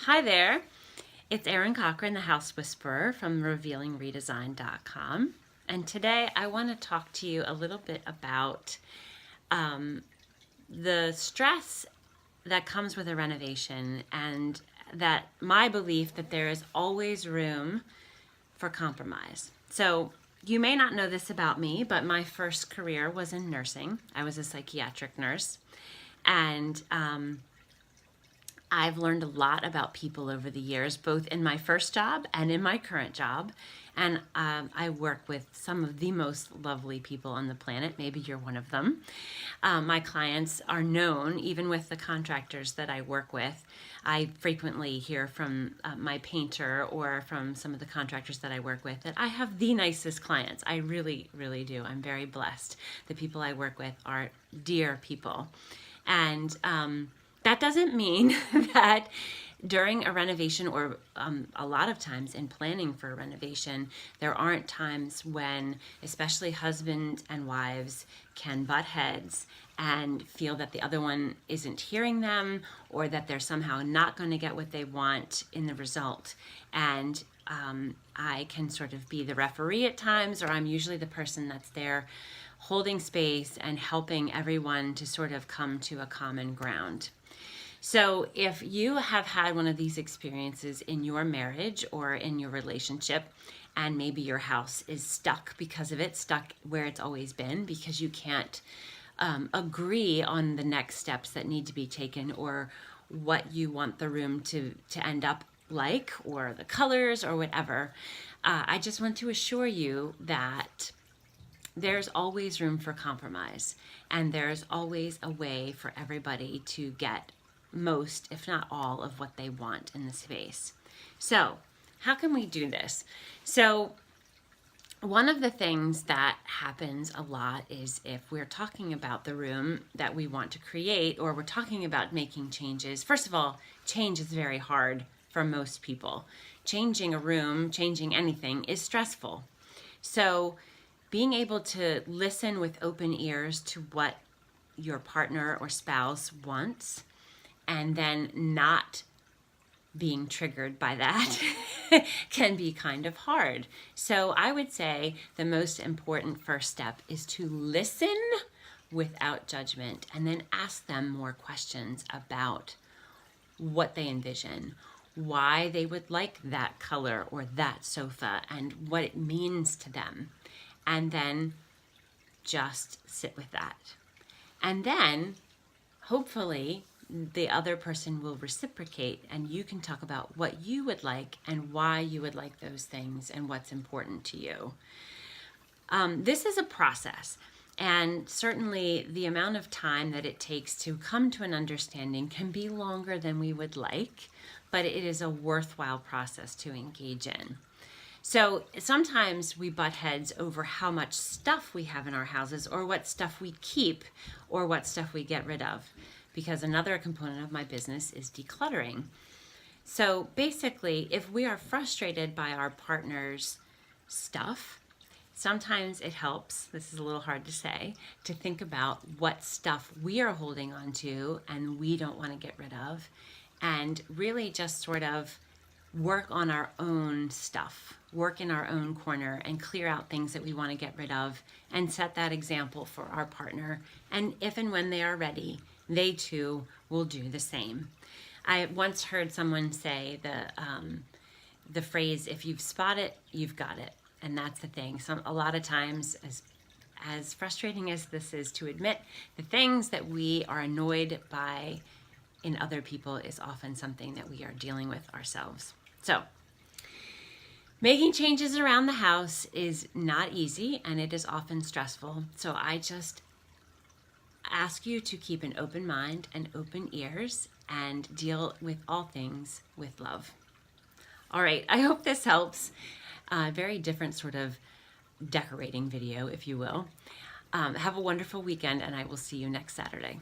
Hi there, it's Erin Cochran, the House Whisperer from revealingredesign.com. And today I want to talk to you a little bit about the stress that comes with a renovation, and that my belief that there is always room for compromise. So you may not know this about me, but my first career was in nursing. I was a psychiatric nurse, and I've learned a lot about people over the years, both in my first job and in my current job. And I work with some of the most lovely people on the planet. Maybe you're one of them. My clients are known, even with the contractors that I work with. I frequently hear from my painter or from some of the contractors that I work with that I have the nicest clients. I really, really do. I'm very blessed. The people I work with are dear people. And that doesn't mean that during a renovation, or a lot of times in planning for a renovation, there aren't times when especially husbands and wives can butt heads and feel that the other one isn't hearing them, or that they're somehow not going to get what they want in the result. And I can sort of be the referee at times, or I'm usually the person that's there holding space and helping everyone to sort of come to a common ground. So if you have had one of these experiences in your marriage or in your relationship, and maybe your house is stuck because of it, stuck where it's always been, because you can't agree on the next steps that need to be taken, or what you want the room to end up like, or the colors, or whatever, I just want to assure you that there's always room for compromise, and there's always a way for everybody to get most, if not all, of what they want in the space. So how can we do this? So one of the things that happens a lot is if we're talking about the room that we want to create, or we're talking about making changes. First of all, change is very hard for most people. Changing a room, changing anything is stressful. So being able to listen with open ears to what your partner or spouse wants, and then not being triggered by that can be kind of hard. So I would say the most important first step is to listen without judgment, and then ask them more questions about what they envision, why they would like that color or that sofa, and what it means to them. And then just sit with that. And then hopefully the other person will reciprocate, and you can talk about what you would like and why you would like those things and what's important to you. This is a process, and certainly the amount of time that it takes to come to an understanding can be longer than we would like, but it is a worthwhile process to engage in. So sometimes we butt heads over how much stuff we have in our houses, or what stuff we keep, or what stuff we get rid of, because another component of my business is decluttering. So basically, if we are frustrated by our partner's stuff, sometimes it helps, this is a little hard to say, to think about what stuff we are holding on to and we don't want to get rid of, and really just sort of work on our own stuff, work in our own corner, and clear out things that we want to get rid of, and set that example for our partner. And if and when they are ready, they too will do the same. I once heard someone say the phrase, if you've spot it, you've got it. And that's the thing. A lot of times, as frustrating as this is to admit, the things that we are annoyed by in other people is often something that we are dealing with ourselves. So making changes around the house is not easy, and it is often stressful. So I just ask you to keep an open mind and open ears, and deal with all things with love. All right, I hope this helps. Very different sort of decorating video, if you will. Have a wonderful weekend, and I will see you next Saturday.